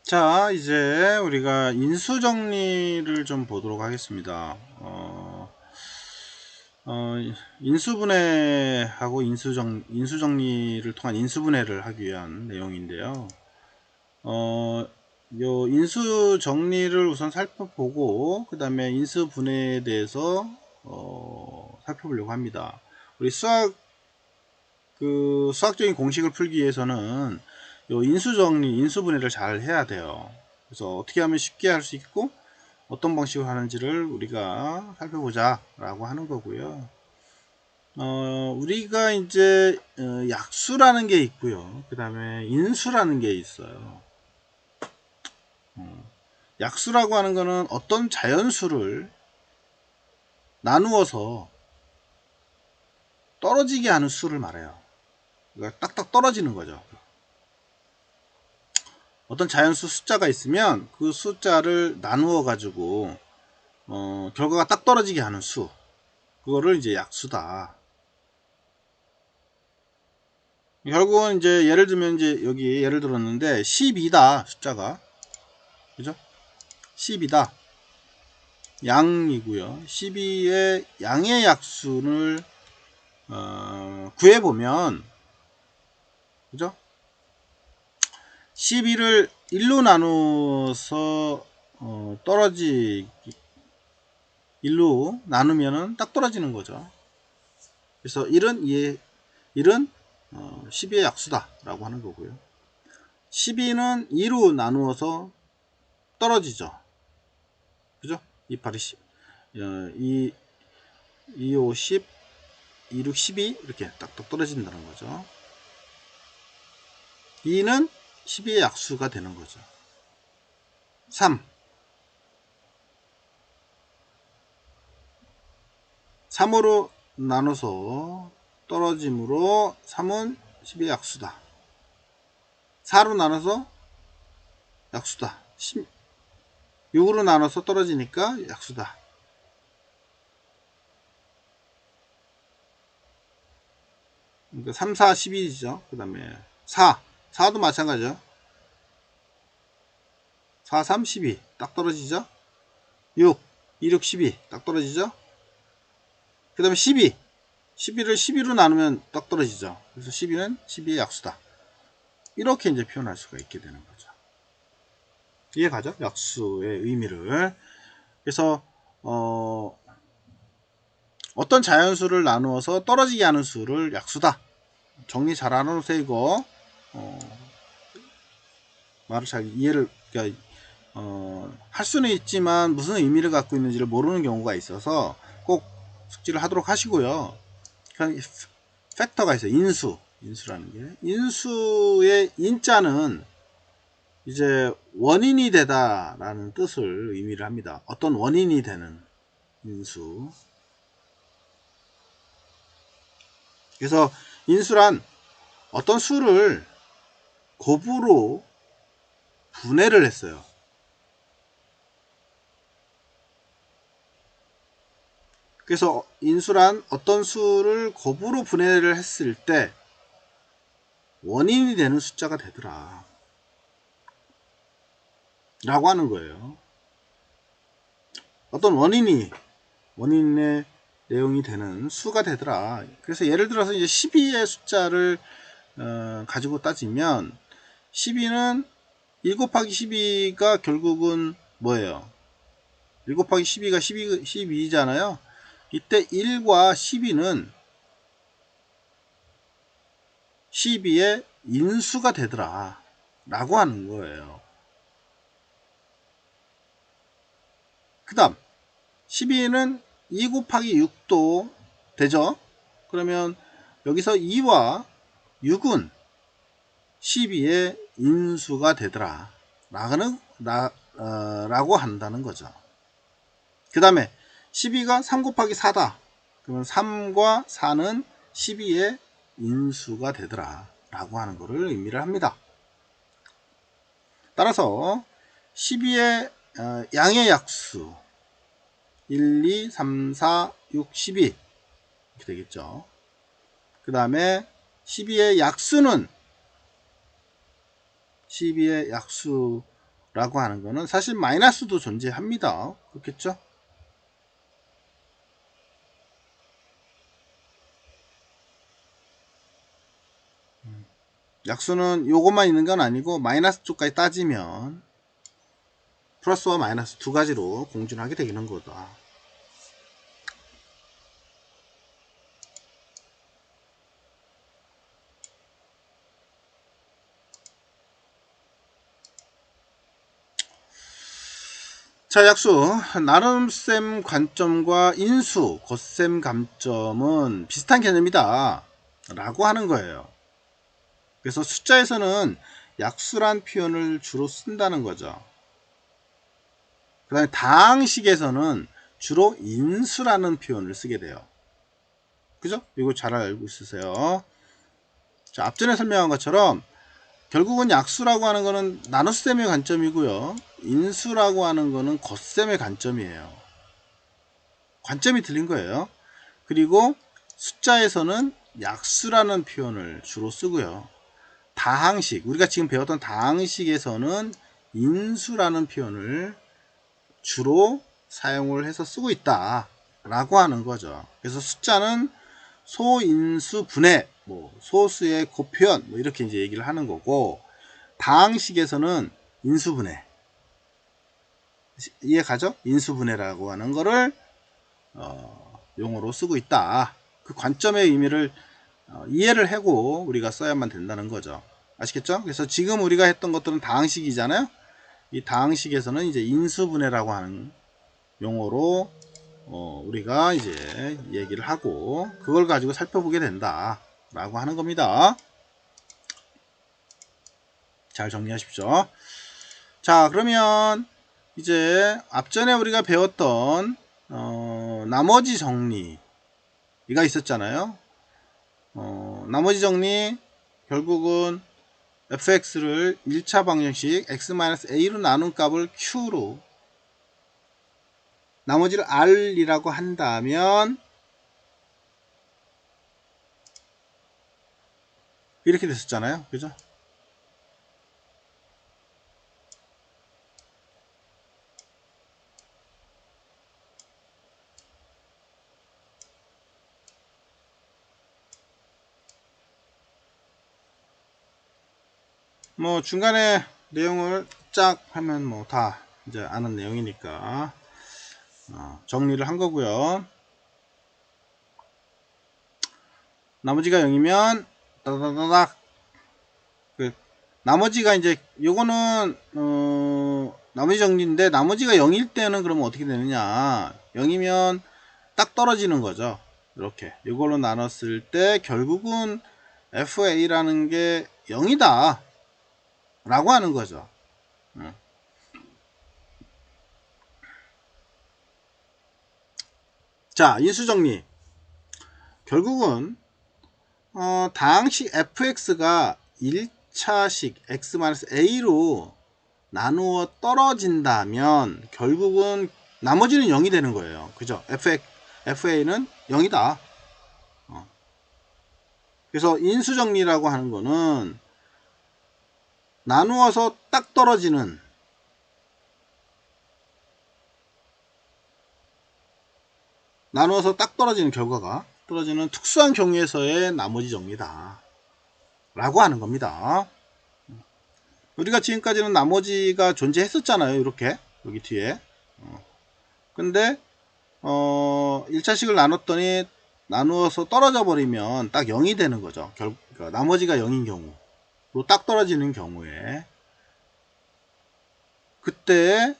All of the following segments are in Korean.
자, 이제 우리가 인수 정리를 좀 보도록 하겠습니다. 어, 인수분해하고 인수 정리를 통한 인수분해를 하기 위한 내용인데요. 요 인수 정리를 우선 살펴보고 그 다음에 인수분해에 대해서 살펴보려고 합니다. 우리 수학적인 공식을 풀기 위해서는 요 인수정리, 인수분해를 잘 해야 돼요. 그래서 어떻게 하면 쉽게 할 수 있고 어떤 방식으로 하는지를 우리가 살펴보자 라고 하는 거고요. 우리가 이제 약수라는 게 있고요. 그 다음에 인수라는 게 있어요. 약수라고 하는 거는 어떤 자연수를 나누어서 떨어지게 하는 수를 말해요. 그러니까 딱딱 떨어지는 거죠. 어떤 자연수 숫자가 있으면 그 숫자를 나누어 가지고 결과가 딱 떨어지게 하는 수, 그거를 이제 약수다. 결국은 이제 예를 들면 이제 여기 예를 들었는데 12다 숫자가, 그죠? 12다 양이고요. 12의 양의 약수를 구해보면, 그죠? 12를 1로 나누어서 떨어지 1로 나누면은 딱 떨어지는 거죠. 그래서 1은 12의 약수다 라고 하는 거고요. 12는 2로 나누어서 떨어지죠. 그죠? 2, 8, 10, 2, 2, 5, 10, 2, 6, 12 이렇게 딱딱 떨어진다는 거죠. 2는 12의 약수가 되는 거죠. 3, 3으로 나눠서 떨어짐으로 3은 12의 약수다. 4로 나눠서 약수다. 6으로 나눠서 떨어지니까 약수다. 그러니까 3, 4, 12죠. 그 다음에 4도 마찬가지죠. 4, 3, 12 딱 떨어지죠. 6, 2, 6, 12 딱 떨어지죠. 그 다음에 12를 12로 나누면 딱 떨어지죠. 그래서 12는 12의 약수다. 이렇게 이제 표현할 수가 있게 되는 거죠. 이해가죠? 약수의 의미를. 그래서 어떤 자연수를 나누어서 떨어지게 하는 수를 약수다. 정리 잘 안 해놓으세요 이거. 말을 잘 이해를, 그러니까 할 수는 있지만 무슨 의미를 갖고 있는지를 모르는 경우가 있어서 꼭 숙지를 하도록 하시고요. 팩터가 있어요. 인수라는 게. 인수의 인자는 이제 원인이 되다라는 뜻을 의미를 합니다. 어떤 원인이 되는 인수. 그래서 인수란 어떤 수를 곱으로 분해를 했어요. 그래서 인수란 어떤 수를 곱으로 분해를 했을 때 원인이 되는 숫자가 되더라 라고 하는 거예요. 어떤 원인의 내용이 되는 수가 되더라. 그래서 예를 들어서 이제 12의 숫자를 가지고 따지면 12는 1 곱하기 12가 결국은 뭐예요? 1 곱하기 12가 12잖아요. 이때 1과 12는 12의 인수가 되더라 라고 하는 거예요. 그 다음 12는 2 곱하기 6도 되죠. 그러면 여기서 2와 6은 12의 인수가 되더라 라고 한다는 거죠. 그 다음에 12가 3 곱하기 4다. 그러면 3과 4는 12의 인수가 되더라 라고 하는 것을 의미를 합니다. 따라서 12의 양의 약수 1, 2, 3, 4, 6, 12 이렇게 되겠죠. 그 다음에 12의 약수는 12의 약수 라고 하는 거는 사실 마이너스도 존재합니다. 그렇겠죠? 약수는 요것만 있는 건 아니고 마이너스 쪽까지 따지면 플러스와 마이너스 두 가지로 공존하게 되는 거다. 자, 약수 나눗셈 관점과 인수 곱셈 감점은 비슷한 개념이다 라고 하는 거예요. 그래서 숫자에서는 약수란 표현을 주로 쓴다는 거죠. 그 다음에 다항식에서는 주로 인수라는 표현을 쓰게 돼요. 그죠? 이거 잘 알고 있으세요. 자, 앞전에 설명한 것처럼 결국은 약수라고 하는 거는 나눗셈의 관점이고요. 인수라고 하는 거는 곱셈의 관점이에요. 관점이 틀린 거예요. 그리고 숫자에서는 약수라는 표현을 주로 쓰고요. 다항식, 우리가 지금 배웠던 다항식에서는 인수라는 표현을 주로 사용을 해서 쓰고 있다 라고 하는 거죠. 그래서 숫자는 소인수 분해, 소수의 곱표현 이렇게 이제 얘기를 하는 거고, 다항식에서는 인수분해, 이해 가죠? 인수분해라고 하는 거를 용어로 쓰고 있다. 그 관점의 의미를 이해를 하고 우리가 써야만 된다는 거죠. 아시겠죠? 그래서 지금 우리가 했던 것들은 다항식이잖아요. 이 다항식에서는 이제 인수분해라고 하는 용어로 우리가 이제 얘기를 하고 그걸 가지고 살펴보게 된다 라고 하는 겁니다. 잘 정리하십시오. 자, 그러면 이제 앞전에 우리가 배웠던 나머지 정리가 있었잖아요. 나머지 정리 결국은 fx를 1차 방정식 x-a로 나눈 값을 q로 나머지를 r이라고 한다면 이렇게 됐었잖아요. 그죠? 뭐 중간에 내용을 쫙 하면 뭐 다 이제 아는 내용이니까 정리를 한 거고요. 나머지가 0이면 따다다닥 나머지가 이제 요거는 나머지 정리인데 나머지가 0일 때는 그러면 어떻게 되느냐, 0이면 딱 떨어지는 거죠. 이렇게 이걸로 나눴을 때 결국은 FA라는 게 0이다 라고 하는 거죠. 자, 인수정리 결국은 다항식 fx가 1차식 x-a로 나누어 떨어진다면 결국은 나머지는 0이 되는 거예요. 그죠? fa는 0이다. 그래서 인수정리라고 하는 거는 나누어서 딱 떨어지는 결과가 떨어지는 특수한 경우에서의 나머지 정리다 라고 하는 겁니다. 우리가 지금까지는 나머지가 존재했었잖아요. 이렇게 여기 뒤에. 근데 1차식을 나눴더니 나누어서 떨어져 버리면 딱 0이 되는 거죠. 그러니까 나머지가 0인 경우, 또 딱 떨어지는 경우에 그때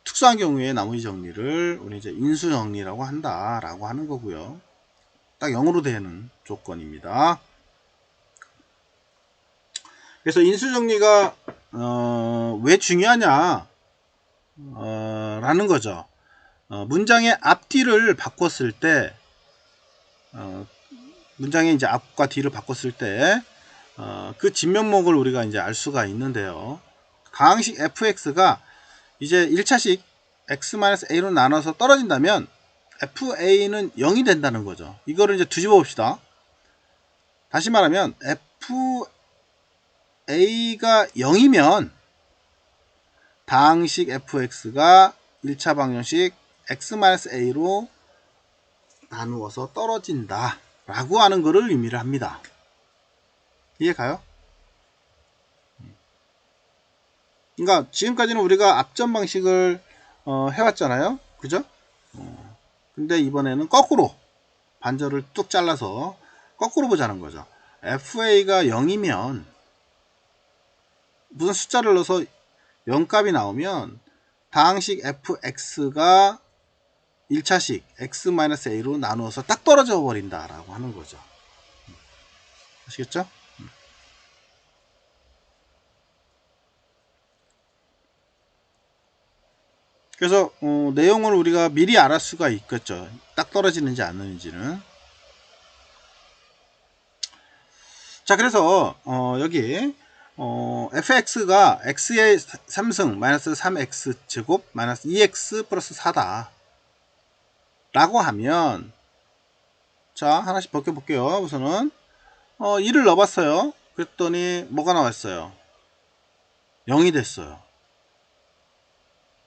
특수한 경우에 나머지 정리를 우리 이제 인수 정리라고 한다라고 하는 거고요. 딱 0으로 되는 조건입니다. 그래서 인수 정리가 왜 중요하냐 라는 거죠. 문장의 앞뒤를 바꿨을 때 문장의 이제 앞과 뒤를 바꿨을 때 그 진면목을 우리가 이제 알 수가 있는데요. 다항식 fx가 이제 1차식 x-a로 나눠서 떨어진다면 fa는 0이 된다는 거죠. 이거를 이제 뒤집어 봅시다. 다시 말하면 fa가 0이면 다항식 fx가 1차 방정식 x-a로 나누어서 떨어진다 라고 하는 것을 의미를 합니다. 이해가요? 그러니까 지금까지는 우리가 앞전 방식을 해왔잖아요. 그죠? 근데 이번에는 거꾸로 반절을 뚝 잘라서 거꾸로 보자는 거죠. fa가 0이면 무슨 숫자를 넣어서 0값이 나오면 다항식 fx가 1차식 x-a로 나누어서 딱 떨어져 버린다 라고 하는 거죠. 아시겠죠? 그래서 내용을 우리가 미리 알을 수가 있겠죠. 딱 떨어지는지 안 떨어지는지는. 자, 그래서 여기 fx가 x의 3승 마이너스 3x 제곱 마이너스 2x 플러스 4다 라고 하면, 자, 하나씩 벗겨 볼게요. 우선은 2를 넣어봤어요. 그랬더니 뭐가 나왔어요? 0이 됐어요.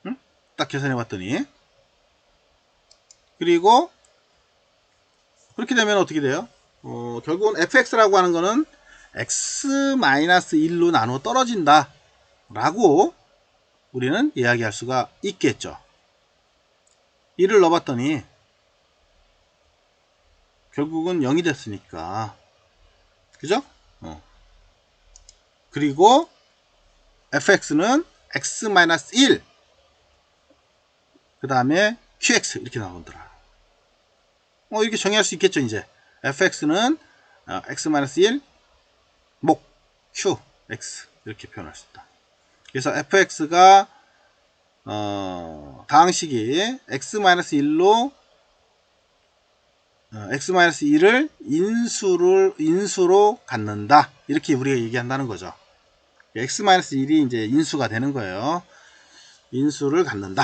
응? 딱 계산해 봤더니. 그리고 그렇게 되면 어떻게 돼요? 결국은 fx라고 하는 거는 x-1로 나누어 떨어진다 라고 우리는 이야기할 수가 있겠죠. 1을 넣어봤더니 결국은 0이 됐으니까, 그죠? 그리고 fx는 x-1 그 다음에 qx 이렇게 나오더라. 이렇게 정의할 수 있겠죠. 이제 fx는 x-1 목 q x 이렇게 표현할 수 있다. 그래서 fx가 다항식이 x-1로 x-1을 인수로 갖는다 이렇게 우리가 얘기한다는 거죠. x-1이 이제 인수가 되는 거예요. 인수를 갖는다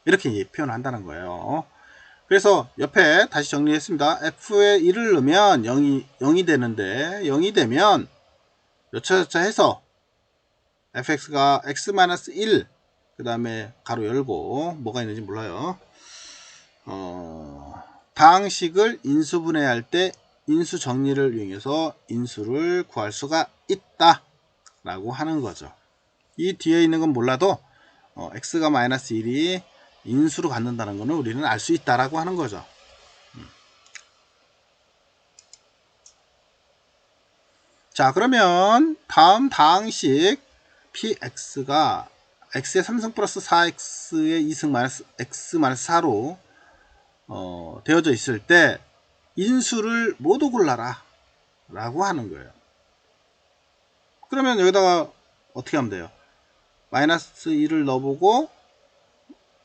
이렇게 표현한다는 거예요. 그래서 옆에 다시 정리했습니다. f에 1을 넣으면 0이 되는데, 0이 되면 여차저차 해서 fx가 x-1 그 다음에 가로 열고 뭐가 있는지 몰라요. 다항식을 인수분해할 때 인수 정리를 이용해서 인수를 구할 수가 있다 라고 하는 거죠. 이 뒤에 있는 건 몰라도 x가 마이너스 1이 인수로 갖는다는 것은 우리는 알 수 있다라고 하는 거죠. 자, 그러면 다음 다항식 px가 x의 3승 플러스 4x의 2승 마이너스 x 마이너스 4로 되어져 있을 때 인수를 모두 골라라 라고 하는 거예요. 그러면 여기다가 어떻게 하면 돼요? 마이너스 1을 넣어보고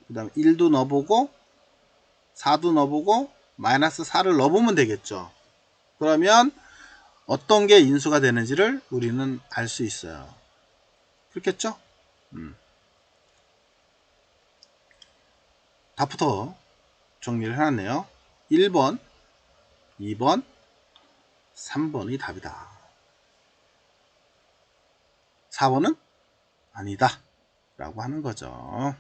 그 다음에 1도 넣어보고 4도 넣어보고 마이너스 4를 넣어보면 되겠죠. 그러면 어떤 게 인수가 되는지를 우리는 알 수 있어요. 그렇겠죠? 답부터 정리를 해놨네요. 1번, 2번, 3번이 답이다. 4번은 아니다 라고 하는 거죠.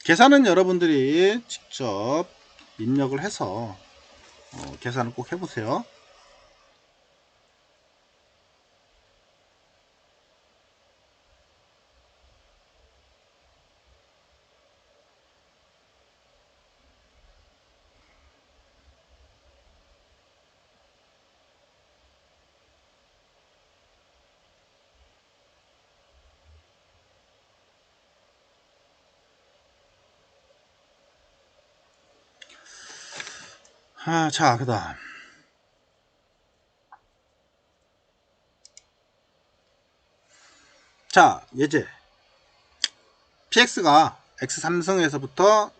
계산은 여러분들이 직접 입력을 해서 계산을 꼭 해보세요. 자, 그 다음 자, 예제 px가 x3승에서부터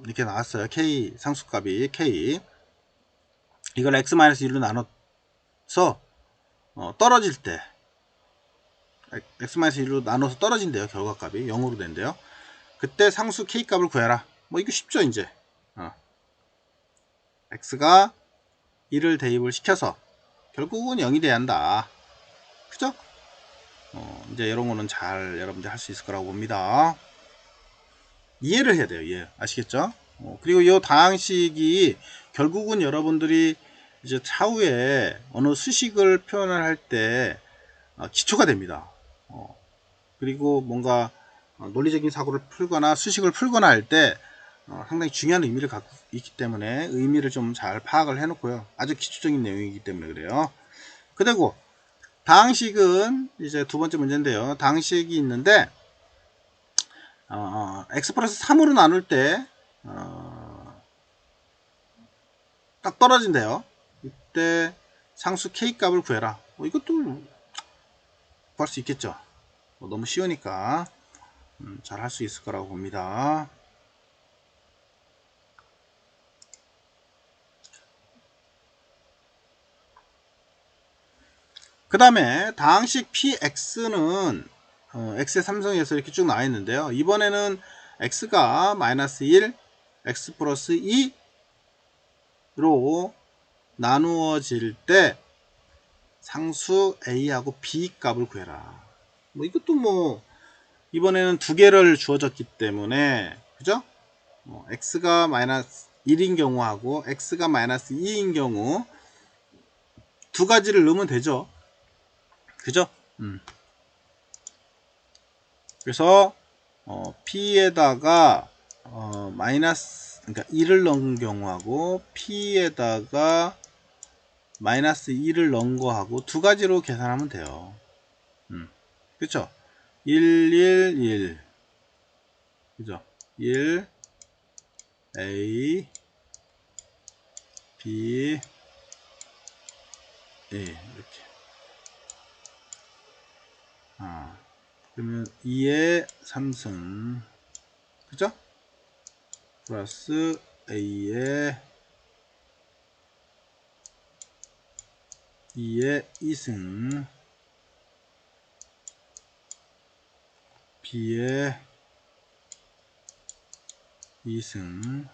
이렇게 나왔어요. k 상수값이 k, 이걸 x-1로 나눠서 떨어질 때 x-1로 나눠서 떨어진대요. 결과값이 0으로 된대요. 그때 상수 k 값을 구해라. 뭐 이거 쉽죠. 이제 x가 1을 대입을 시켜서 결국은 0이 돼야 한다. 그죠? 이제 이런 거는 잘 여러분들 할 수 있을 거라고 봅니다. 이해를 해야 돼요. 이해. 아시겠죠? 그리고 이 다항식이 결국은 여러분들이 이제 차후에 어느 수식을 표현을 할 때 기초가 됩니다. 그리고 뭔가 논리적인 사고를 풀거나 수식을 풀거나 할 때 상당히 중요한 의미를 갖고 있기 때문에 의미를 좀 잘 파악을 해 놓고요. 아주 기초적인 내용이기 때문에 그래요. 그리고 다항식은 이제 두 번째 문제인데요. 다항식이 있는데 x 플러스 3으로 나눌 때 딱 떨어진대요. 이때 상수 k 값을 구해라. 이것도 구할 수 있겠죠. 너무 쉬우니까 잘 할 수 있을 거라고 봅니다. 그 다음에 다항식 px는 x의 삼성에서 이렇게 쭉 나와 있는데요. 이번에는 x가 마이너스 1, x 플러스 2로 나누어질 때 상수 a하고 b 값을 구해라. 이것도 이번에는 두 개를 주어졌기 때문에 그죠? x가 마이너스 1인 경우하고 x가 마이너스 2인 경우 두 가지를 넣으면 되죠. 그죠? 그래서 p에다가 마이너스 그러니까 1을 넣은 경우하고 p에다가 마이너스 2를 넣은 거하고 두 가지로 계산하면 돼요. 그쵸? 1, 1, 1 그죠? 1 A B A 이렇게 그러면 2의 3승 그죠? 플러스 A의 2의 2승 B의 2승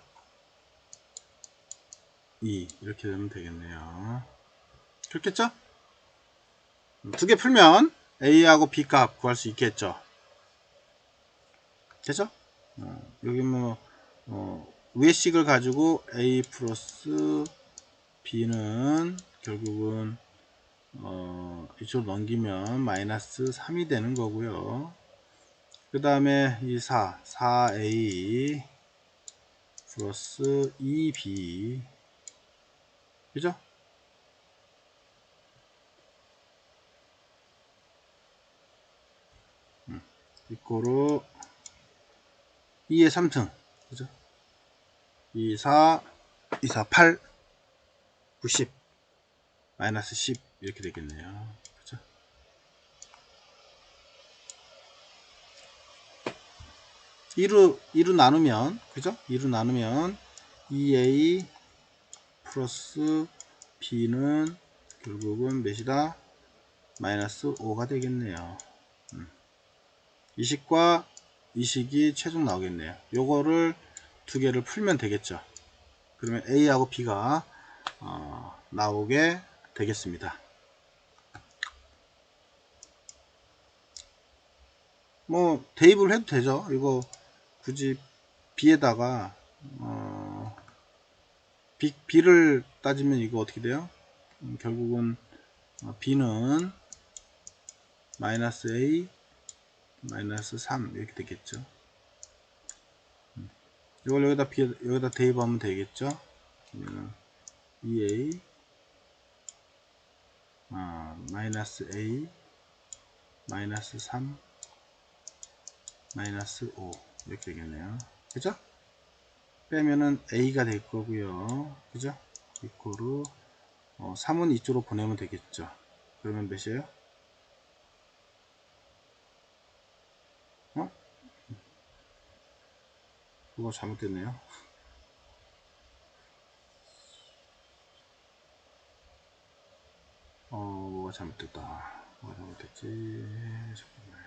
2 이렇게 되면 되겠네요. 그렇겠죠? 두 개 풀면 A하고 B 값 구할 수 있겠죠? 되죠? 여기 위의 식을 가지고 A 플러스 B는 결국은 이쪽으로 넘기면 마이너스 3이 되는 거고요. 그 다음에 이 4A 플러스 2B 그죠? 이거로 2의 3승 그죠? 2, 4, 2, 4, 8, 90 마이너스 10 이렇게 되겠네요. 그죠? 2로 나누면 그죠? 2로 나누면 2A 플러스 B는 결국은 몇이다? 마이너스 5가 되겠네요. 이 식과 이 식이 최종 나오겠네요. 요거를 두 개를 풀면 되겠죠. 그러면 A하고 B가 나오게 되겠습니다. 대입을 해도 되죠. 이거 굳이 B에다가 B를 따지면 이거 어떻게 돼요? 결국은 B는 마이너스 A 마이너스 3 이렇게 되겠죠. 이걸 여기다 대입하면 되겠죠. 그러면 2A 마이너스 A 마이너스 3 마이너스 5 이렇게 되겠네요. 그죠? 빼면은 A가 될 거고요. 그죠? 이코로 3은 이쪽으로 보내면 되겠죠. 그러면 몇이에요? 그거 잘못됐네요. 뭐가 잘못됐다. 뭐가 잘못됐지? 잠깐만.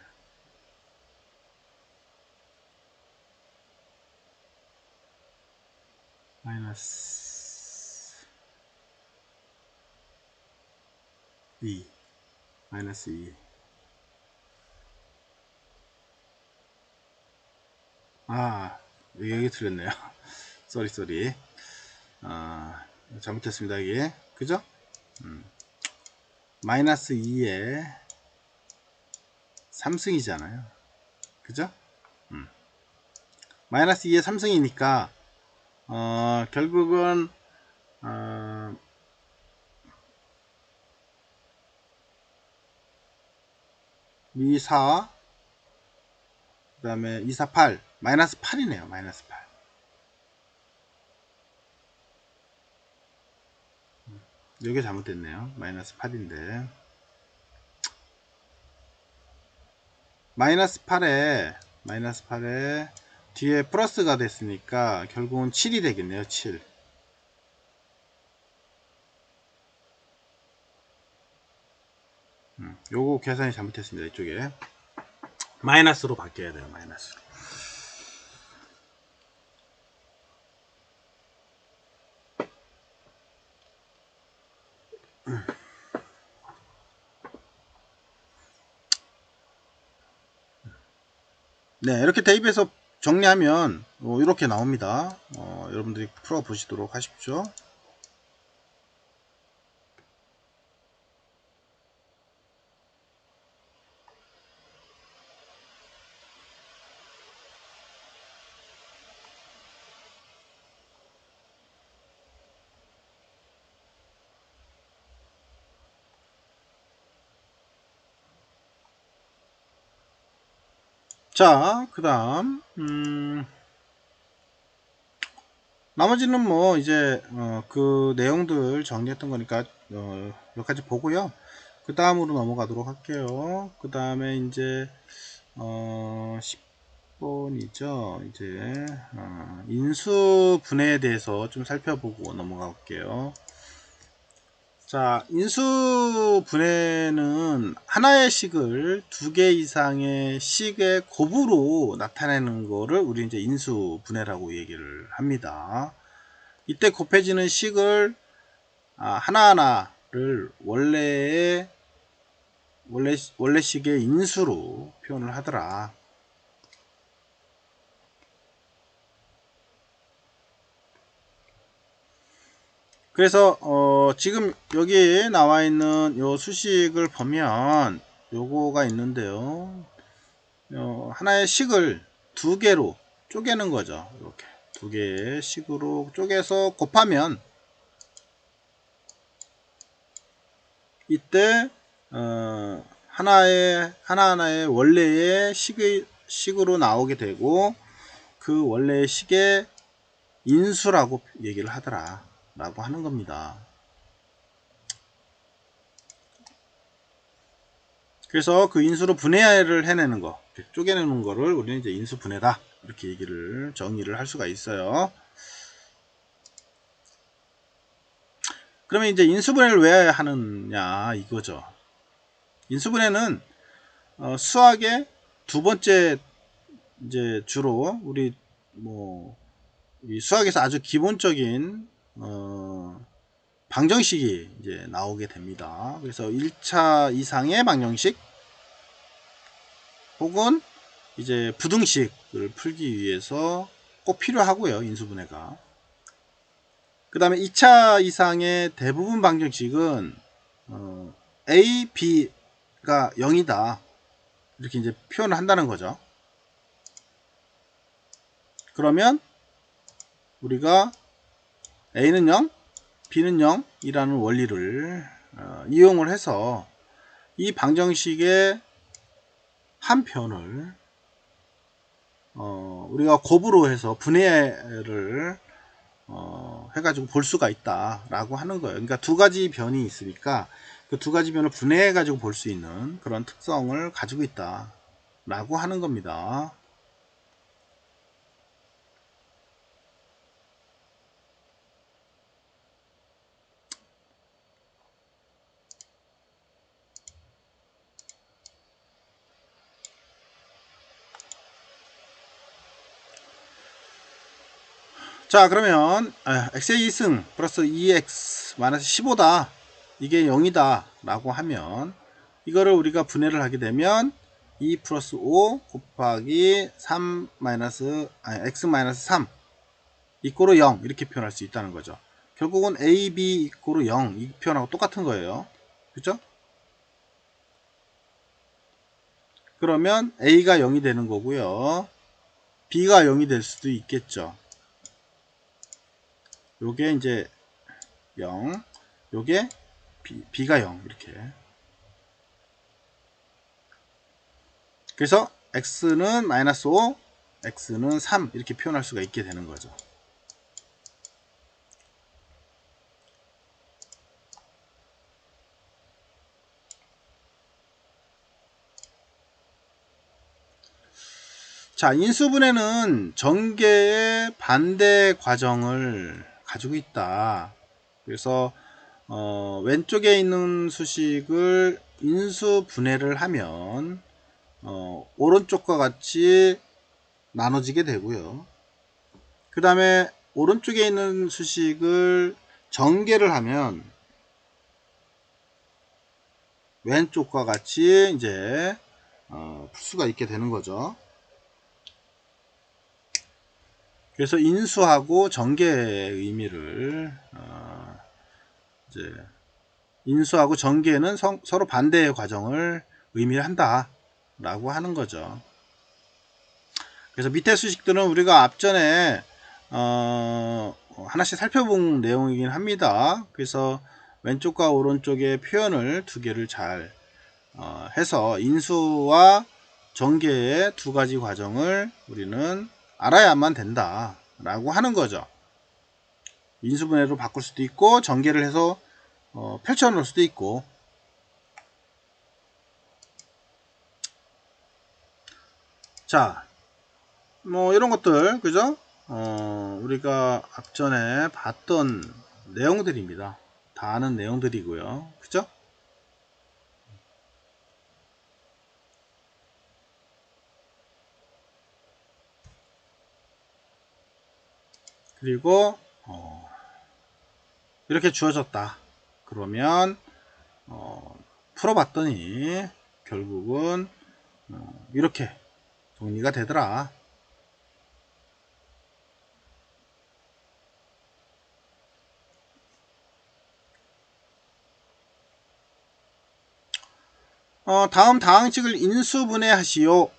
마이너스 2 마이너스 2 여기 틀렸네요. 쏘리. 잘못했습니다. 이게 그죠? 마이너스 2에 3승이잖아요. 그죠? 마이너스 2에 3승이니까 결국은 미4 그 다음에 2, 4, 8 마이너스 8이네요. 마이너스 8. 이게 잘못됐네요. 마이너스 8인데 마이너스 8에 뒤에 플러스가 됐으니까 결국은 7이 되겠네요. 7. 요거 계산이 잘못했습니다. 이쪽에 마이너스로 바뀌어야 돼요. 마이너스로. 네, 이렇게 대입해서 정리하면 이렇게 나옵니다. 여러분들이 풀어 보시도록 하십시오. 자, 그 다음 나머지는 뭐 이제 그 내용들 정리했던 거니까 여기까지 보고요. 그 다음으로 넘어가도록 할게요. 그 다음에 이제 10번이죠. 이제 인수 분해에 대해서 좀 살펴보고 넘어갈게요. 자, 인수 분해는 하나의 식을 두 개 이상의 식의 곱으로 나타내는 거를 우리 이제 인수 분해라고 얘기를 합니다. 이때 곱해지는 식을 하나하나를 원래 식의 인수로 표현을 하더라. 그래서 지금 여기 나와 있는 요 수식을 보면 요거가 있는데요. 하나의 식을 두 개로 쪼개는 거죠. 이렇게 두 개의 식으로 쪼개서 곱하면 이때 하나하나의 원래의 식으로 나오게 되고 그 원래의 식의 인수라고 얘기를 하더라 라고 하는 겁니다. 그래서 그 인수로 분해를 해내는 거, 쪼개내는 거를 우리는 이제 인수 분해다 이렇게 얘기를 정의를 할 수가 있어요. 그러면 이제 인수 분해를 왜 하느냐 이거죠. 인수 분해는 수학의 두 번째 이제 주로 우리 이 수학에서 아주 기본적인 방정식이 이제 나오게 됩니다. 그래서 1차 이상의 방정식 혹은 이제 부등식을 풀기 위해서 꼭 필요하고요. 인수분해가. 그 다음에 2차 이상의 대부분 방정식은 A, B가 0이다. 이렇게 이제 표현을 한다는 거죠. 그러면 우리가 A는 0, B는 0 이라는 원리를 이용을 해서 이 방정식의 한 편을 우리가 곱으로 해서 분해를 해가지고 볼 수가 있다 라고 하는 거예요. 그러니까 두 가지 변이 있으니까 그 두 가지 변을 분해해 가지고 볼 수 있는 그런 특성을 가지고 있다 라고 하는 겁니다. 자, 그러면 x의 2승 플러스 2x 마이너스 15다 이게 0이다 라고 하면 이거를 우리가 분해를 하게 되면 2 플러스 5 곱하기 3 마이너스 x 마이너스 3 이꼬르 0 이렇게 표현할 수 있다는 거죠. 결국은 a, b 이꼬르 0 이 표현하고 똑같은 거예요. 그죠? 그러면 a가 0이 되는 거고요. b가 0이 될 수도 있겠죠. 요게 이제 0, 요게 b가 0 이렇게. 그래서 x는 마이너스 5, x는 3 이렇게 표현할 수가 있게 되는 거죠. 자, 인수분해는 전개의 반대 과정을 가지고 있다. 그래서 왼쪽에 있는 수식을 인수분해를 하면 오른쪽과 같이 나눠지게 되고요. 그 다음에 오른쪽에 있는 수식을 전개를 하면 왼쪽과 같이 이제 풀 수가 있게 되는 거죠. 그래서 인수하고 전개의 의미를 이제 인수하고 전개는 서로 반대의 과정을 의미한다 라고 하는 거죠. 그래서 밑에 수식들은 우리가 앞전에 하나씩 살펴본 내용이긴 합니다. 그래서 왼쪽과 오른쪽의 표현을 두 개를 잘 해서 인수와 전개의 두 가지 과정을 우리는 알아야만 된다 라고 하는 거죠. 인수분해로 바꿀 수도 있고 전개를 해서 펼쳐 놓을 수도 있고. 자, 뭐 이런 것들 그죠? 우리가 앞전에 봤던 내용들입니다. 다 아는 내용들이고요. 그죠? 그리고 이렇게 주어졌다. 그러면 풀어봤더니 결국은 이렇게 정리가 되더라. 다음 다항식을 인수분해하시오.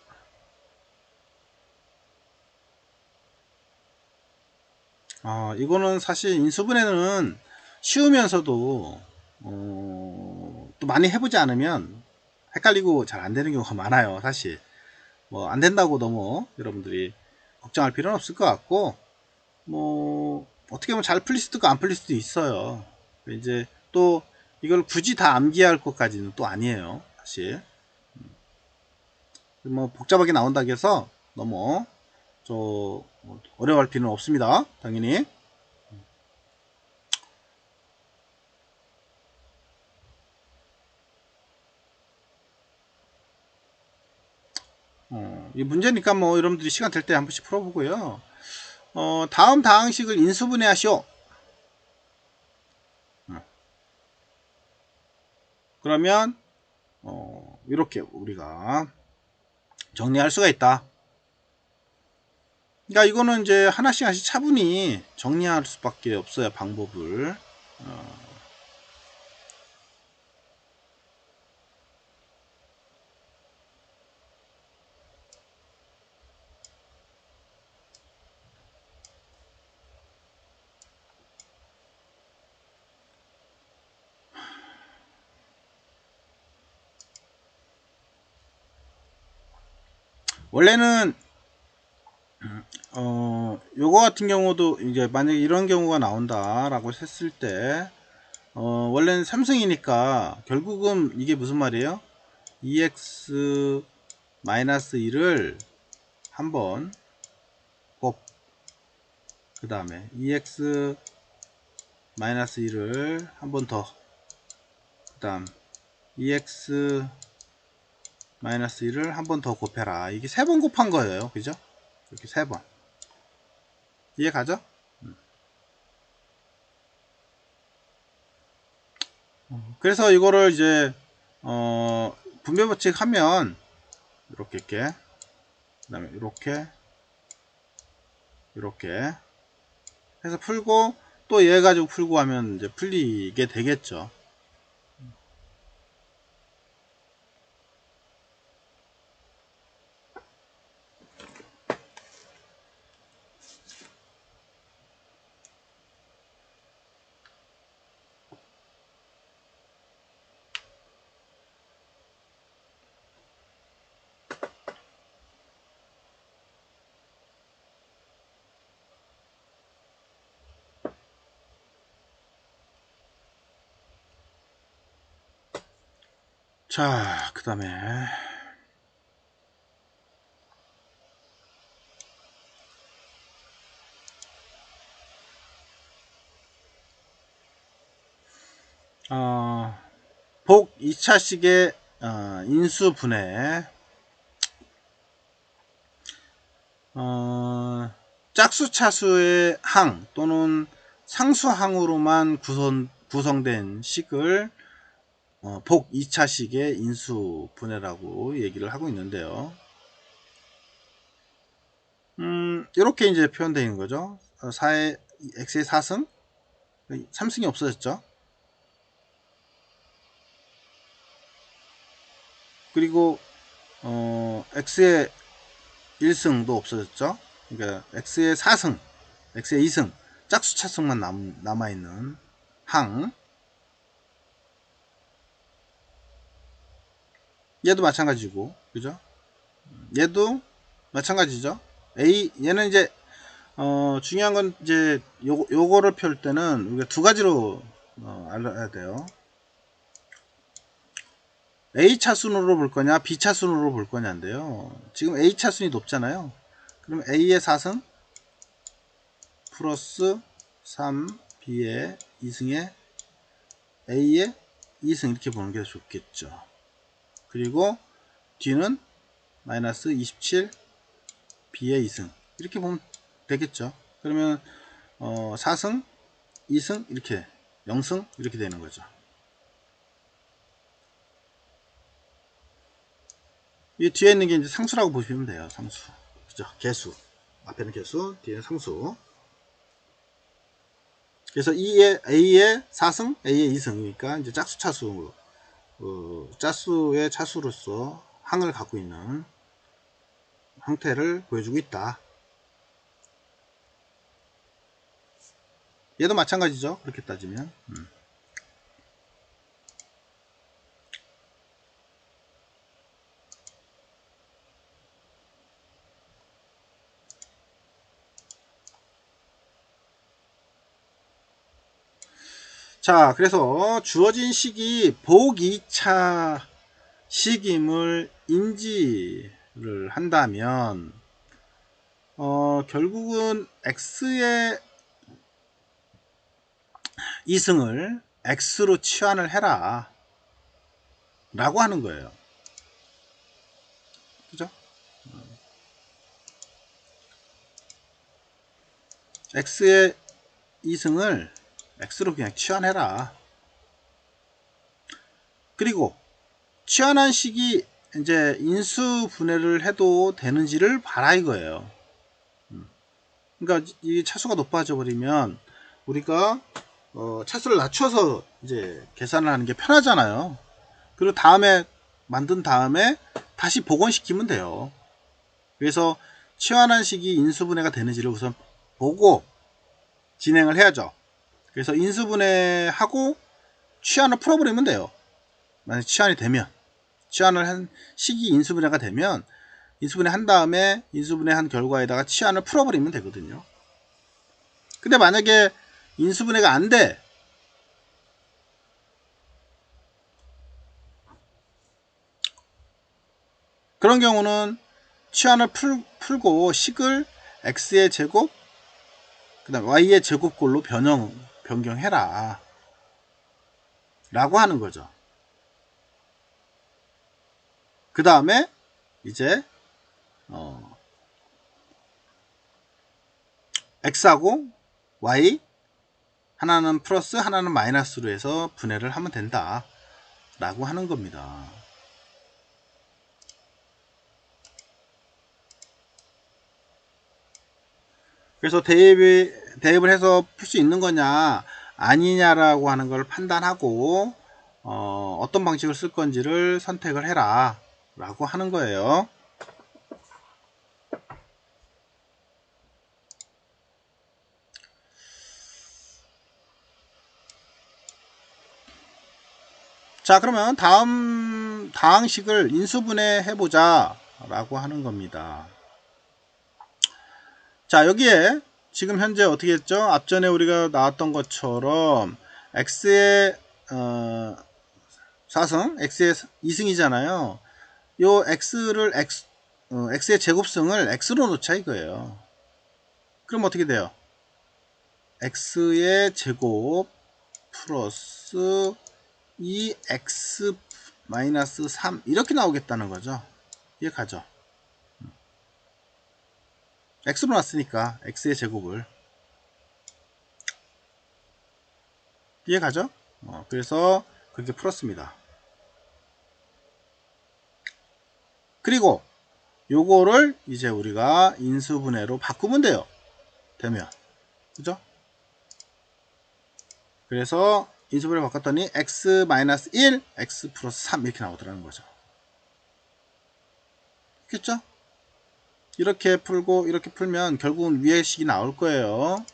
이거는 사실 인수분해는 쉬우면서도 또 많이 해보지 않으면 헷갈리고 잘 안되는 경우가 많아요. 사실 뭐 안된다고 너무 여러분들이 걱정할 필요는 없을 것 같고, 뭐 어떻게 보면 잘 풀릴 수도 있고 안 풀릴 수도 있어요. 이제 또 이걸 굳이 다 암기할 것까지는 또 아니에요. 사실 뭐 복잡하게 나온다고 해서 너무 어려워할 필요는 없습니다. 당연히. 이 문제니까 뭐 여러분들이 시간 될 때 한 번씩 풀어보고요. 다음 다항식을 인수분해 하시오. 그러면 이렇게 우리가 정리할 수가 있다. 그러니까 이거는 이제 하나씩 하나씩 차분히 정리할 수밖에 없어요. 방법을. 원래는 요거 같은 경우도 이제 만약에 이런 경우가 나온다라고 했을 때 원래는 삼승이니까 결국은 이게 무슨 말이에요? EX 1을 한번 그 다음에 EX 1을 한 번 더, 그 다음 EX 1을 한 번 더 곱해라. 이게 세 번 곱한 거예요. 그죠? 이렇게 세 번. 이해 가죠? 그래서 이거를 이제 분배 법칙 하면 이렇게 그 다음에 이렇게 해서 풀고 또 얘 가지고 풀고 하면 이제 풀리게 되겠죠. 자, 그 다음에 복 2차식의 인수분해 짝수차수의 항 또는 상수항으로만 구성된 식을 복 2차식의 인수분해라고 얘기를 하고 있는데요. 이렇게 이제 표현되어 있는 거죠. x의 4승, 3승이 없어졌죠. 그리고 x의 1승도 없어졌죠. 그러니까 x의 4승, x의 2승, 짝수차승만 남아있는 항. 얘도 마찬가지고, 그죠? 얘도 마찬가지죠. 얘는 이제 중요한 건 이제 요거를 펼 때는 우리가 두 가지로 알아야 돼요. A 차순으로 볼 거냐 B 차순으로 볼 거냐인데요. 지금 A 차순이 높잖아요. 그럼 A의 4승 플러스 3 B의 2승에 A의 2승 이렇게 보는 게 좋겠죠. 그리고 D는 마이너스 27 B의 2승 이렇게 보면 되겠죠. 그러면 4승 2승 이렇게 0승 이렇게 되는 거죠. 이 뒤에 있는 게 이제 상수라고 보시면 돼요. 상수. 그죠? 개수. 앞에는 개수, 뒤에는 상수. 그래서 A의 4승, A의 2승이니까 이제 짝수 차수, 짝수의 차수로서 항을 갖고 있는 형태를 보여주고 있다. 얘도 마찬가지죠. 그렇게 따지면. 자, 그래서 주어진 식이 복 2차 식임을 인지를 한다면 결국은 x의 2승을 x로 치환을 해라 라고 하는 거예요. 그죠? x의 2승을 x로 그냥 치환해라. 그리고 치환한 식이 이제 인수 분해를 해도 되는지를 봐라 이거예요. 그러니까 이 차수가 높아져 버리면 우리가 차수를 낮춰서 이제 계산을 하는 게 편하잖아요. 그리고 다음에 만든 다음에 다시 복원시키면 돼요. 그래서 치환한 식이 인수분해가 되는지를 우선 보고 진행을 해야죠. 그래서 인수분해하고 치환을 풀어버리면 돼요. 만약 치환이 되면 치환을 한 식이 인수분해가 되면 인수분해 한 다음에 인수분해 한 결과에다가 치환을 풀어버리면 되거든요. 근데 만약에 인수분해가 안 돼. 그런 경우는 치환을 풀고 식을 x의 제곱 그 다음 y의 제곱꼴로 변경해라 라고 하는 거죠. 그 다음에 이제 x하고 y 하나는 플러스 하나는 마이너스로 해서 분해를 하면 된다 라고 하는 겁니다. 그래서 대입을 해서 풀 수 있는 거냐 아니냐라고 하는 걸 판단하고 어떤 방식을 쓸 건지를 선택을 해라 라고 하는 거예요. 자, 그러면 다음 다항식을 인수분해 해보자 라고 하는 겁니다. 자, 여기에 지금 현재 어떻게 했죠? 앞전에 우리가 나왔던 것처럼 x의 4승, x의 2승이잖아요. 요 x를 x의 제곱승을 x로 놓자 이거예요. 그럼 어떻게 돼요? x의 제곱 플러스 2x 마이너스 3 이렇게 나오겠다는 거죠. 이해가죠? x로 놨으니까 x의 제곱을 이해가죠? 그래서 그렇게 풀었습니다. 그리고 요거를 이제 우리가 인수분해로 바꾸면 돼요. 되면 그죠? 그래서 인수분해 바꿨더니 x-1 x 플러스 3 이렇게 나오더라는 거죠. 그렇죠? 이렇게 풀고 이렇게 풀면 결국은 위의 식이 나올 거예요.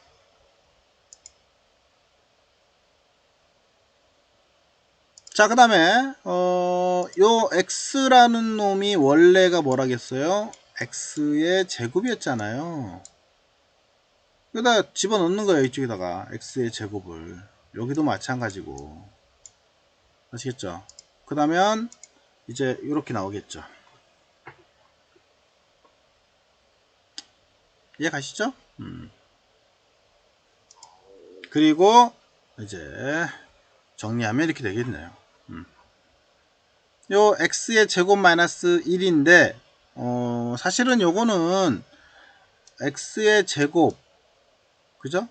자, 그 다음에 요 x라는 놈이 원래가 뭐라겠어요? x의 제곱이었잖아요. 여기다 집어넣는 거예요. 이쪽에다가 x의 제곱을. 여기도 마찬가지고. 아시겠죠? 그 다음에 이제 이렇게 나오겠죠. 이해 가시죠? 그리고 이제 정리하면 이렇게 되겠네요. 요 x의 제곱 마이너스 1인데 사실은 요거는 x의 제곱 그죠?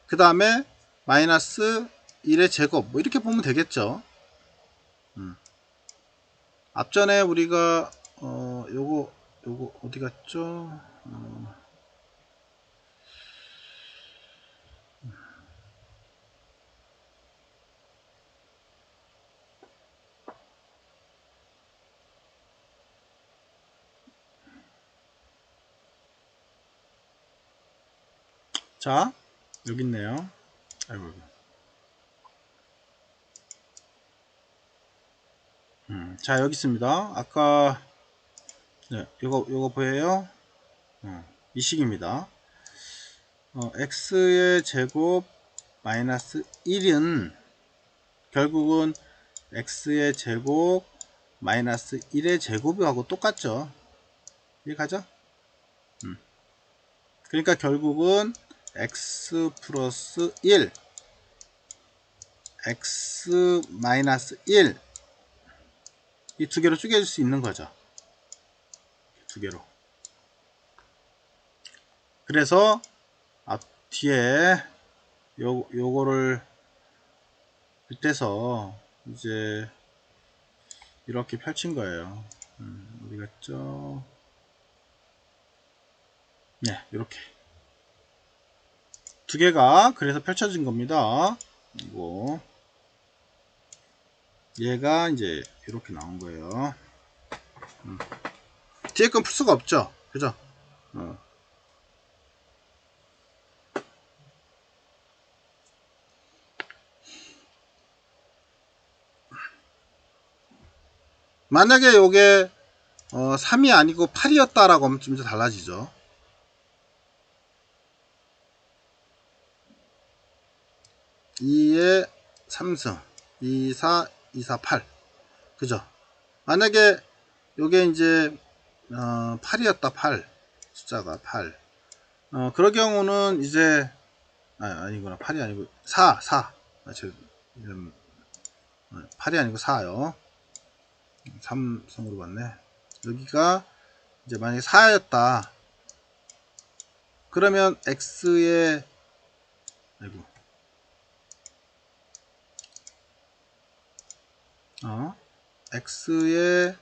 그 다음에 마이너스 1의 제곱 뭐 이렇게 보면 되겠죠. 앞전에 우리가 요거 어디 갔죠? 자, 여기 있네요. 아이고. 자, 여기 있습니다. 아까 네, 요거 보여요? 이 식입니다. x의 제곱 마이너스 1은 결국은 x의 제곱 마이너스 1의 제곱하고 똑같죠. 이해가죠? 그러니까 결국은 x 플러스 1 x 마이너스 1 이 두 개로 쪼개질 수 있는 거죠. 두 개로. 그래서 앞 뒤에 요거를 빗대서 이제 이렇게 펼친 거예요. 어디 갔죠? 네, 이렇게 두 개가 그래서 펼쳐진 겁니다. 이거 얘가 이제 이렇게 나온 거예요. 뒤에 건 풀 수가 없죠, 그죠? 만약에 요게 3이 아니고 8이었다라고 하면 좀 더 달라지죠. 2의 3승 2, 4, 2, 4, 8 그죠? 만약에 요게 이제 8이었다 8 숫자가 8 그럴 경우는 이제 아니구나 8이 아니고 4 8이 아니고 4요 3성으로 봤네. 여기가 이제 만약에 4였다 그러면 x의 아이고 x의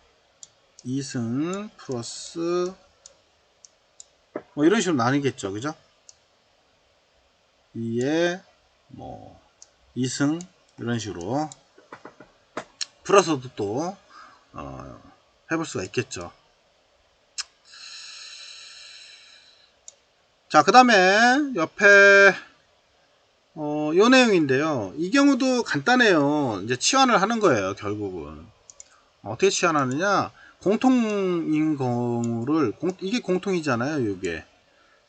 2승 플러스 뭐 이런 식으로 나뉘겠죠. 그죠? 2에 뭐 2승 이런 식으로 풀어서도 또 해볼 수가 있겠죠. 자, 그 다음에 옆에 요 내용인데요. 이 경우도 간단해요. 이제 치환을 하는 거예요. 결국은 어떻게 치환하느냐, 공통인 경우를 이게 공통이잖아요.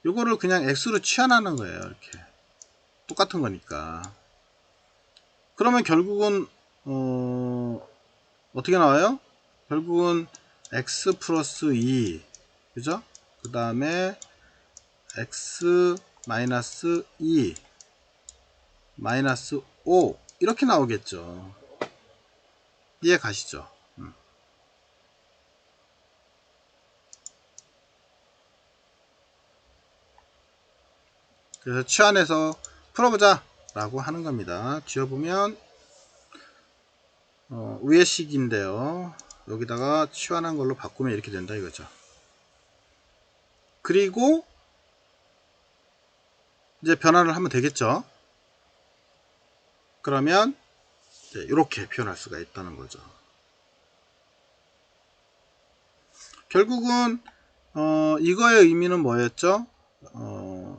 요거를 그냥 x로 치환하는 거예요. 이렇게 똑같은 거니까. 그러면 결국은 어떻게 나와요? 결국은 x 플러스 2, 그죠? 그 다음에 x 마이너스 2 마이너스 5 이렇게 나오겠죠. 이해 가시죠? 그래서 치환해서 풀어보자 라고 하는 겁니다. 지워보면 위의 식인데요, 여기다가 치환한 걸로 바꾸면 이렇게 된다 이거죠. 그리고 이제 변환을 하면 되겠죠. 그러면 이렇게 표현할 수가 있다는 거죠. 결국은 이거의 의미는 뭐였죠?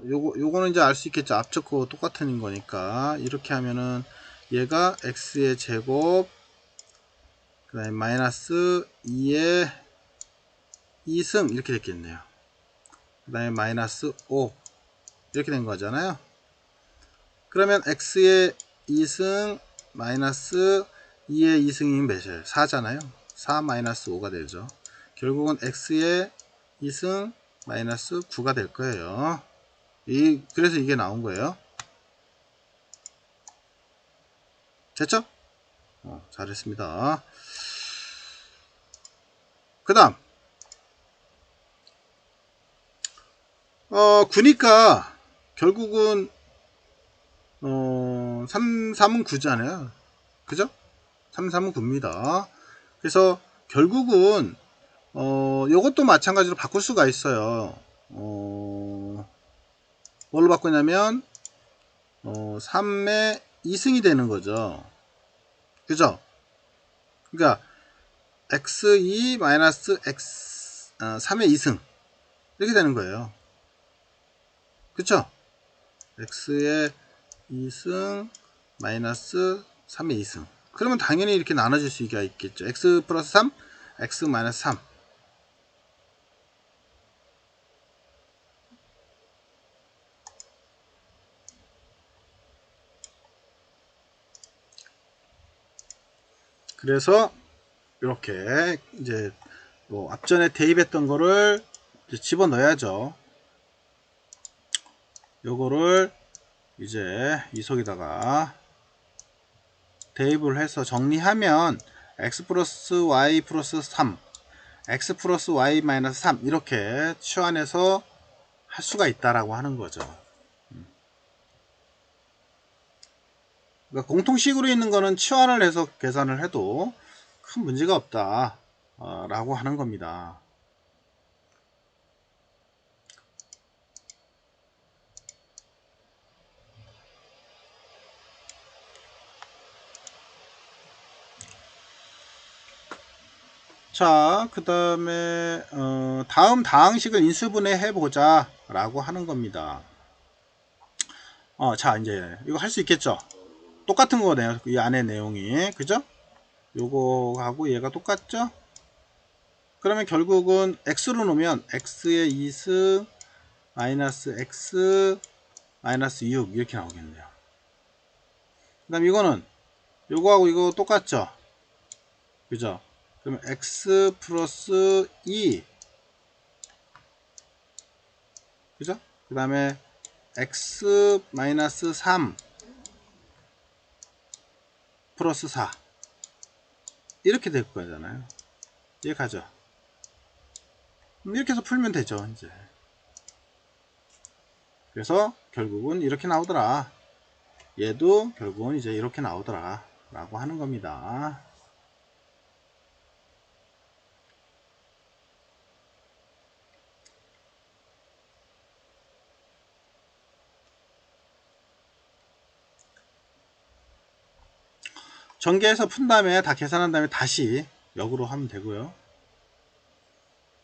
요거는 이제 알 수 있겠죠. 앞쪽 거 똑같은 거니까 이렇게 하면은 얘가 x의 제곱 그 다음에 마이너스 2의 2승 이렇게 됐겠네요. 그 다음에 마이너스 5 이렇게 된 거잖아요. 그러면 x의 2승 마이너스 2의 2승이면 몇이에요? 4잖아요. 4 마이너스 5가 되죠. 결국은 x의 2승 마이너스 9가 될 거예요. 그래서 이게 나온 거예요. 됐죠? 잘했습니다. 그 다음 9니까 결국은 3, 3은 9잖아요. 그죠? 3, 3은 9입니다. 그래서 결국은 요것도 마찬가지로 바꿀 수가 있어요. 뭘로 바꾸냐면 3의 2승이 되는 거죠. 그죠? 그러니까 x2 마이너스 x 3의 2승 이렇게 되는 거예요. 그쵸? x의 2승 마이너스 3의 2승. 그러면 당연히 이렇게 나눠질 수가 있겠죠. x 플러스 3, x 마이너스 3. 그래서 이렇게 이제 뭐 앞전에 대입했던 거를 이제 집어 넣어야죠. 요거를 이제 이 속에다가 대입을 해서 정리하면 x 플러스 y 플러스 3, x 플러스 y 마이너스 3 이렇게 치환해서 할 수가 있다라고 하는 거죠. 그러니까 공통식으로 있는 거는 치환을 해서 계산을 해도 큰 문제가 없다 라고 하는 겁니다. 자, 그 다음에 다음 다항식을 인수분해 해보자 라고 하는 겁니다. 자, 이제 이거 할 수 있겠죠. 똑같은 거네요. 이 안에 내용이. 그죠? 요거하고 얘가 똑같죠? 그러면 결국은 x로 놓으면 x의 2승 마이너스 x 마이너스 6 이렇게 나오겠네요. 그 다음 이거는 요거하고 이거 똑같죠? 그죠? 그러면 x 플러스 2 그죠? 그 다음에 x 마이너스 3 플러스 4 이렇게 될 거잖아요. 이해 가죠? 이렇게 해서 풀면 되죠. 이제 그래서 결국은 이렇게 나오더라. 얘도 결국은 이제 이렇게 나오더라 라고 하는 겁니다. 전개해서 푼 다음에 다 계산한 다음에 다시 역으로 하면 되고요.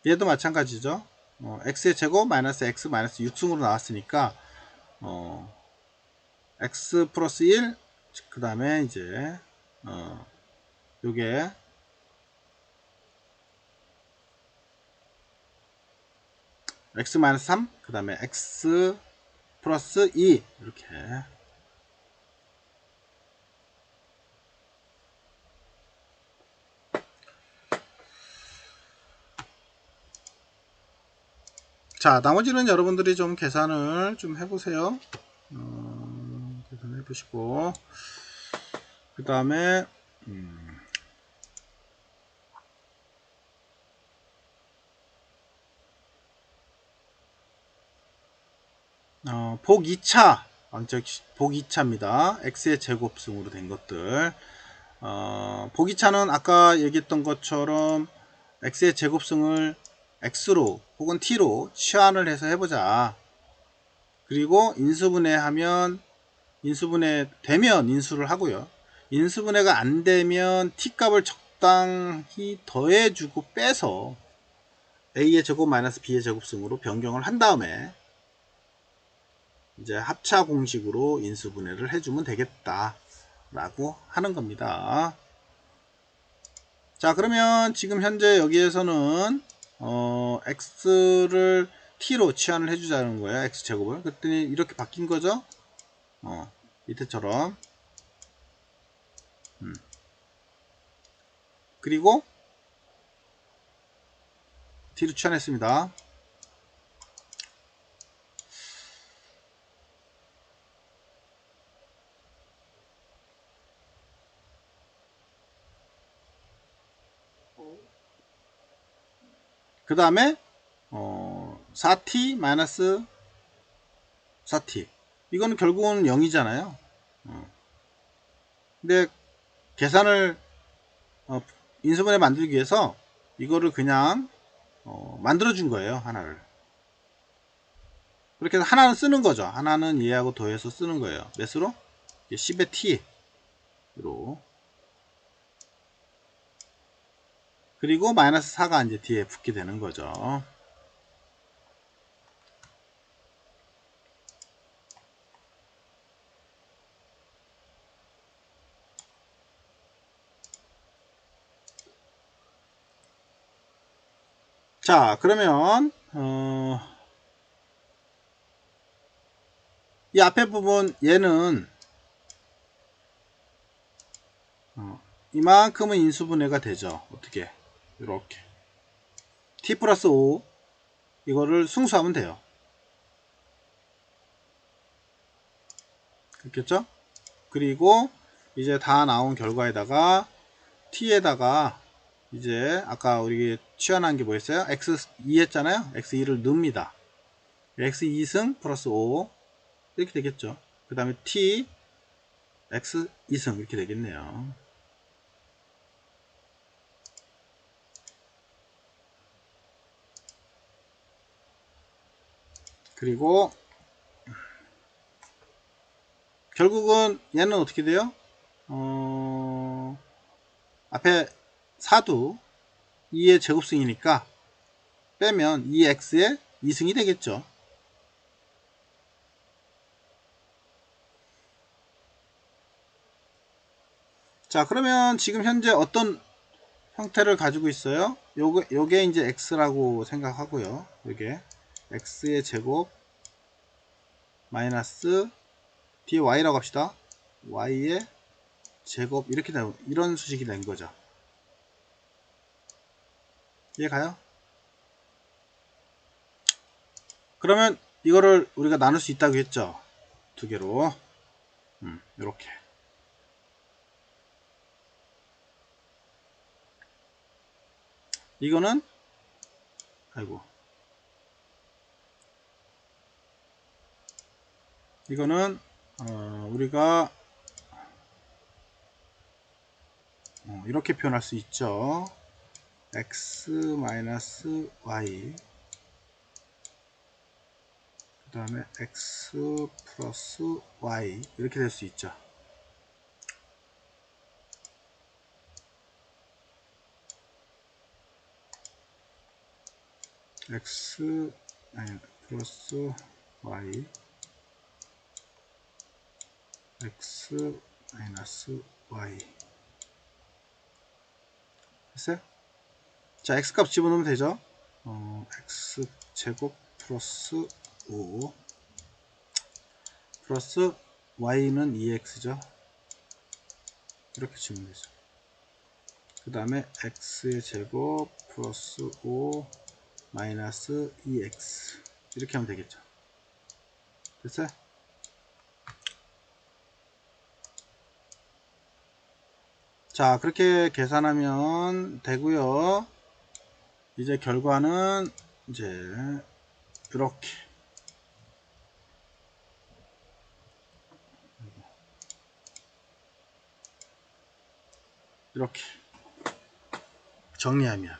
얘도 마찬가지죠. x의 제곱 마이너스 x 마이너스 6승으로 나왔으니까 x 플러스 1, 그 다음에 이제 요게 x 마이너스 3, 그 다음에 x 플러스 2 이렇게. 자, 나머지는 여러분들이 좀 계산을 좀 해보세요. 계산해 보시고, 그 다음에 복 2차, 복 2차입니다. x의 제곱승으로 된 것들. 복 2차는 아까 얘기했던 것처럼 x의 제곱승을 x로 혹은 t로 치환을 해서 해보자. 그리고 인수분해하면 인수분해 되면 인수를 하고요. 인수분해가 안 되면 t 값을 적당히 더해주고 빼서 a의 제곱 마이너스 b의 제곱승으로 변경을 한 다음에 이제 합차 공식으로 인수분해를 해주면 되겠다 라고 하는 겁니다. 자, 그러면 지금 현재 여기에서는 x를 t로 치환을 해주자는 거예요. x제곱을. 그랬더니 이렇게 바뀐 거죠. 밑에처럼. 그리고 t로 치환했습니다. 그 다음에 4t 마이너스 4t, 이거는 결국은 0이잖아요. 근데 계산을 인수분해 만들기 위해서 이거를 그냥 만들어 준 거예요. 하나를. 그렇게 해서 하나는 쓰는 거죠. 하나는 얘하고 더해서 쓰는 거예요. 몇으로? 10의 t로. 그리고 마이너스 4가 이제 뒤에 붙게 되는 거죠. 자, 그러면 이 앞에 부분 얘는 이만큼은 인수분해가 되죠. 어떻게? 이렇게 t 플러스 5 이거를 승수하면 돼요. 그렇겠죠? 그리고 이제 다 나온 결과에다가 t에다가 이제 아까 우리 치환한 게 뭐였어요? x2 했잖아요. x2를 넣습니다. x2승 플러스 5 이렇게 되겠죠. 그 다음에 t x2승 이렇게 되겠네요. 그리고 결국은 얘는 어떻게 돼요? 앞에 4도 2의 제곱승이니까 빼면 2x의 2승이 되겠죠. 자, 그러면 지금 현재 어떤 형태를 가지고 있어요? 요게 이제 x라고 생각하고요. 요게 x의 제곱 마이너스 뒤에 y라고 합시다. y의 제곱 이렇게 이런 수식이 된 거죠. 이해가요? 그러면 이거를 우리가 나눌 수 있다고 했죠. 두 개로. 이렇게. 이거는 아이고. 이거는 우리가 이렇게 표현할 수 있죠. x 마이너스 y 그 다음에 x 플러스 y 이렇게 될 수 있죠. x 플러스 y x 마이너스 y 됐어요? 자, x 값 집어넣으면 되죠? x 제곱 플러스 5 플러스 y는 2x죠. 이렇게 치면 되죠. 그 다음에 x의 제곱 플러스 5 마이너스 2x 이렇게 하면 되겠죠. 됐어요? 자, 그렇게 계산하면 되고요. 이제 결과는 이제 이렇게 정리하면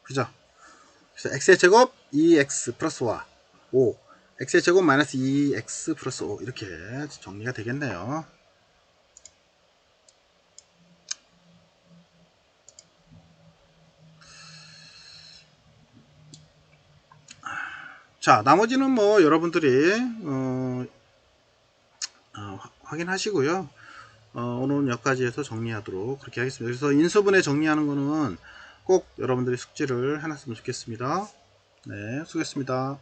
그죠? 그래서 x의 제곱 2x 플러스 5 x의 제곱 마이너스 2x 플러스 5 이렇게 정리가 되겠네요. 자, 나머지는 뭐 여러분들이 확인하시고요. 오늘은 여기까지 해서 정리하도록 그렇게 하겠습니다. 그래서 인수분해 정리하는 거는 꼭 여러분들이 숙지를 해놨으면 좋겠습니다. 네, 수고했습니다.